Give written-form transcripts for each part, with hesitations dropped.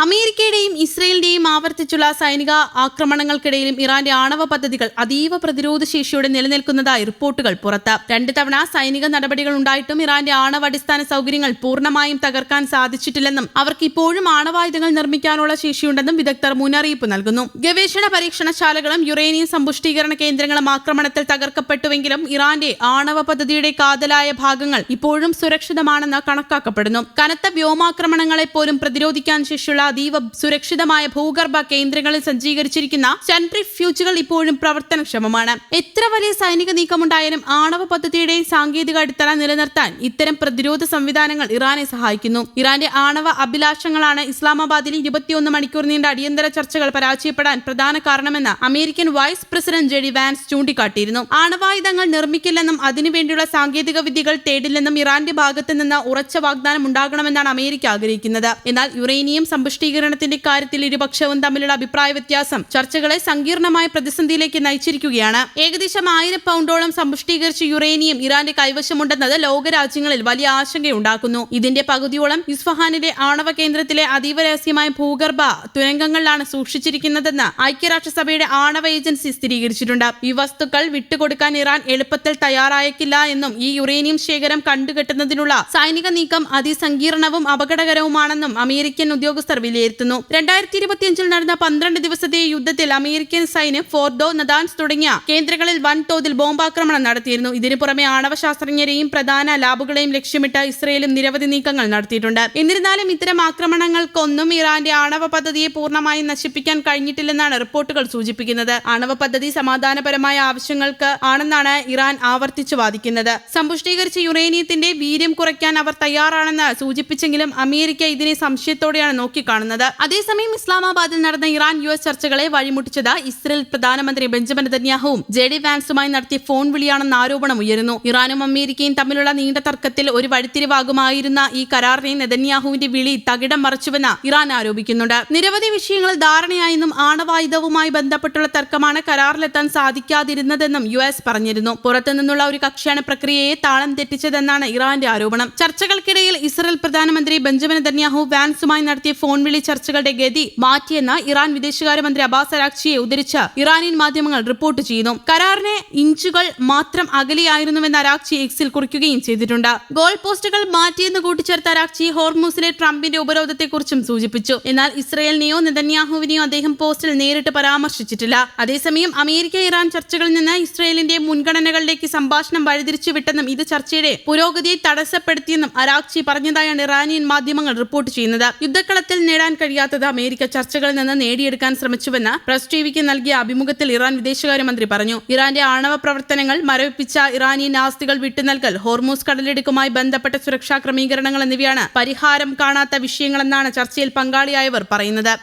അമേരിക്കയുടെയും ഇസ്രയേലിന്റെയും ആവർത്തിച്ചുള്ള സൈനിക ആക്രമണങ്ങൾക്കിടയിലും ഇറാന്റെ ആണവ പദ്ധതികൾ അതീവ പ്രതിരോധ ശേഷിയോടെ നിലനിൽക്കുന്നതായി റിപ്പോർട്ടുകൾ പുറത്ത്. 2 തവണ സൈനിക നടപടികൾ ഉണ്ടായിട്ടും ഇറാന്റെ ആണവ അടിസ്ഥാന സൗകര്യങ്ങൾ പൂർണ്ണമായും തകർക്കാൻ സാധിച്ചിട്ടില്ലെന്നും അവർക്ക് ഇപ്പോഴും ആണവായുധങ്ങൾ നിർമ്മിക്കാനുള്ള ശേഷിയുണ്ടെന്നും വിദഗ്ധർ മുന്നറിയിപ്പ് നൽകുന്നു. ഗവേഷണ പരീക്ഷണശാലകളും യുറേനിയം സമ്പുഷ്ടീകരണ കേന്ദ്രങ്ങളും ആക്രമണത്തിൽ തകർക്കപ്പെട്ടുവെങ്കിലും ഇറാന്റെ ആണവ പദ്ധതിയുടെ കാതലായ ഭാഗങ്ങൾ ഇപ്പോഴും സുരക്ഷിതമാണെന്ന് കണക്കാക്കപ്പെടുന്നു. കനത്ത വ്യോമാക്രമണങ്ങളെപ്പോലും പ്രതിരോധിക്കാൻ ശേഷിയുള്ള അതീവ സുരക്ഷിതമായ ഭൂഗർഭ കേന്ദ്രങ്ങളിൽ സജ്ജീകരിച്ചിരിക്കുന്ന സെൻട്രിഫ്യൂജുകൾ ഇപ്പോഴും പ്രവർത്തനക്ഷമമാണ്. എത്ര വലിയ സൈനിക നീക്കമുണ്ടായാലും ആണവ പദ്ധതിയുടെ സാങ്കേതിക അടിത്തറ നിലനിർത്താൻ ഇത്തരം പ്രതിരോധ സംവിധാനങ്ങൾ ഇറാനെ സഹായിക്കുന്നു. ഇറാന്റെ ആണവ അഭിലാഷങ്ങളാണ് ഇസ്ലാമാബാദിൽ 21 മണിക്കൂർ നീണ്ട അടിയന്തര ചർച്ചകൾ പരാജയപ്പെടാൻ പ്രധാന കാരണമെന്ന് American vice president JD Vance ചൂണ്ടിക്കാട്ടിയിരുന്നു. ആണവായുധങ്ങൾ നിർമ്മിക്കില്ലെന്നും അതിനുവേണ്ടിയുള്ള സാങ്കേതിക വിദ്യകൾ തേടില്ലെന്നും ഇറാന്റെ ഭാഗത്ത് നിന്ന് ഉറച്ച വാഗ്ദാനം ഉണ്ടാകണമെന്നാണ് അമേരിക്ക ആഗ്രഹിക്കുന്നത്. എന്നാൽ യുറേനിയം സമ്പുഷ്ടീകരണത്തിന്റെ കാര്യത്തിൽ ഇരുപക്ഷവും തമ്മിലുള്ള അഭിപ്രായ വ്യത്യാസം ചർച്ചകളെ സങ്കീർണമായ പ്രതിസന്ധിയിലേക്ക് നയിച്ചിരിക്കുകയാണ്. ഏകദേശം 1000 പൗണ്ടോളം സമ്പുഷ്ടീകരിച്ച യുറേനിയം ഇറാന്റെ കൈവശമുണ്ടെന്നത് ലോകരാജ്യങ്ങളിൽ വലിയ ആശങ്കയുണ്ടാക്കുന്നു. ഇതിന്റെ പകുതിയോളം ഇസ്ഫഹാനിലെ ആണവ കേന്ദ്രത്തിലെ അതീവ രഹസ്യമായ ഭൂഗർഭ തുരങ്കങ്ങളിലാണ് സൂക്ഷിച്ചിരിക്കുന്നതെന്ന് ഐക്യരാഷ്ട്രസഭയുടെ ആണവ ഏജൻസി സ്ഥിരീകരിച്ചിട്ടുണ്ട്. ഈ വസ്തുക്കൾ വിട്ടുകൊടുക്കാൻ ഇറാൻ എളുപ്പത്തിൽ തയ്യാറായേക്കില്ല എന്നും ഈ യുറേനിയം ശേഖരം കണ്ടുകെട്ടുന്നതിനുള്ള സൈനിക നീക്കം അതിസങ്കീർണവും അപകടകരവുമാണെന്നും അമേരിക്കൻ ഉദ്യോഗസ്ഥർ വിലയിരുത്തുന്നു. 2025 നടന്ന 12 ദിവസത്തെ യുദ്ധത്തിൽ അമേരിക്കൻ സൈന്യം ഫോർഡോ, നദാൻസ് തുടങ്ങിയ കേന്ദ്രങ്ങളിൽ വൻതോതിൽ ബോംബാക്രമണം നടത്തിയിരുന്നു. ഇതിനു പുറമെ ആണവ ശാസ്ത്രജ്ഞരെയും പ്രധാന ലാബുകളെയും ലക്ഷ്യമിട്ട് ഇസ്രയേലും നിരവധി നീക്കങ്ങൾ നടത്തിയിട്ടുണ്ട്. എന്നിരുന്നാലും ഇത്തരം ആക്രമണങ്ങൾക്കൊന്നും ഇറാന്റെ ആണവ പദ്ധതിയെ പൂർണ്ണമായും നശിപ്പിക്കാൻ കഴിഞ്ഞിട്ടില്ലെന്നാണ് റിപ്പോർട്ടുകൾ സൂചിപ്പിക്കുന്നത്. ആണവ പദ്ധതി സമാധാനപരമായ ആവശ്യങ്ങൾക്ക് ആണെന്നാണ് ഇറാൻ ആവർത്തിച്ചു വാദിക്കുന്നത്. സമ്പുഷ്ടീകരിച്ച യുറേനിയത്തിന്റെ വീര്യം കുറയ്ക്കാൻ അവർ തയ്യാറാണെന്ന് സൂചിപ്പിച്ചെങ്കിലും അമേരിക്ക ഇതിനെ സംശയത്തോടെയാണ് നോക്കിക്കാണുന്നത്. അതേസമയം ഇസ്ലാമാബാദിൽ നടന്ന ഇറാൻ US ചർച്ചകളെ വഴിമുട്ടിച്ചത് ഇസ്രയേൽ പ്രധാനമന്ത്രി ബെഞ്ചമിൻ നെതന്യാഹുവും ജെഡി വാൻസുമായി നടത്തിയ ഫോൺ വിളിയാണെന്ന ആരോപണം ഉയരുന്നു. ഇറാനും അമേരിക്കയും തമ്മിലുള്ള നീണ്ട തർക്കത്തിൽ ഒരു വഴിത്തിരിവാകുമായിരുന്ന ഈ കരാറിനെ നെതന്യാഹുവിന്റെ വിളി തകിടം മറിച്ചുവെന്ന് ഇറാൻ ആരോപിക്കുന്നുണ്ട്. നിരവധി വിഷയങ്ങളിൽ ധാരണയായെന്നും ആണവായുധവുമായി ബന്ധപ്പെട്ടുള്ള തർക്കമാണ് കരാറിലെത്താൻ സാധിക്കാതിരുന്നതെന്നും US പറഞ്ഞിരുന്നു. പുറത്തുനിന്നുള്ള ഒരു കക്ഷിയാണ് പ്രക്രിയയെ താളം തെറ്റിച്ചതെന്നാണ് ഇറാന്റെ ആരോപണം. ചർച്ചകൾക്കിടയിൽ ഇസ്രയേൽ പ്രധാനമന്ത്രി ബെഞ്ചമിൻ നെതന്യാഹു വാൻസുമായി നടത്തിയ ഫോൺ വിളി ചർച്ചകളുടെ ഗതി മാറ്റിയെന്ന് ഇറാൻ വിദേശകാര്യമന്ത്രി അബ്ബാസ് അരാക്ചിയെ ഉദ്ധരിച്ച് ഇറാനിയൻ മാധ്യമങ്ങൾ റിപ്പോർട്ട് ചെയ്യുന്നു. കരാറിന് ഇഞ്ചുകൾ മാത്രം അകലെയായിരുന്നുവെന്ന് അരാക്ചി എക്സിൽ കുറിക്കുകയും ചെയ്തിട്ടുണ്ട്. ഗോൾ പോസ്റ്റുകൾ മാറ്റിയെന്ന് കൂട്ടിച്ചേർത്ത അരാക്ചി ഹോർമൂസിലെ ട്രംപിന്റെ ഉപരോധത്തെക്കുറിച്ചും സൂചിപ്പിച്ചു. എന്നാൽ ഇസ്രയേലിനെയോ നെതന്യാഹുവിനെയോ അദ്ദേഹം പോസ്റ്റിൽ നേരിട്ട് പരാമർശിച്ചിട്ടില്ല. അതേസമയം അമേരിക്ക ഇറാൻ ചർച്ചകളിൽ നിന്ന് ഇസ്രയേലിന്റെ മുൻഗണനകളിലേക്ക് സംഭാഷണം വഴിതിരിച്ചുവിട്ടെന്നും ഇത് ചർച്ചയുടെ പുരോഗതിയെ തടസ്സപ്പെടുത്തിയെന്നും അരാക്ചി പറഞ്ഞതായാണ് ഇറാനിയൻ മാധ്യമങ്ങൾ റിപ്പോർട്ട് ചെയ്യുന്നത്. യുദ്ധക്കളത്തിൽ നേടാൻ കഴിയാത്തത് അമേരിക്ക ചർച്ചകളിൽ നിന്ന് നേടിയെടുക്കാൻ ശ്രമിച്ചുവെന്ന് പ്രസ് ടിവിക്ക് നൽകിയ അഭിമുഖത്തിൽ ഇറാൻ വിദേശകാര്യമന്ത്രി പറഞ്ഞു. ഇറാന്റെ ആണവ പ്രവർത്തനങ്ങൾ മരവിപ്പിച്ച ഇറാനിയൻ ആസ്തികൾ വിട്ടുനൽകൽ, ഹോർമൂസ് കടലിടുക്കുമായി ബന്ധപ്പെട്ട സുരക്ഷാ ക്രമീകരണങ്ങൾ എന്നിവയാണ് പരിഹാരം കാണാത്ത വിഷയങ്ങളെന്നാണ് ചർച്ചയിൽ പങ്കാളിയായവർ പറയുന്നത്.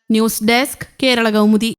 News desk, Kerala Kaumudi.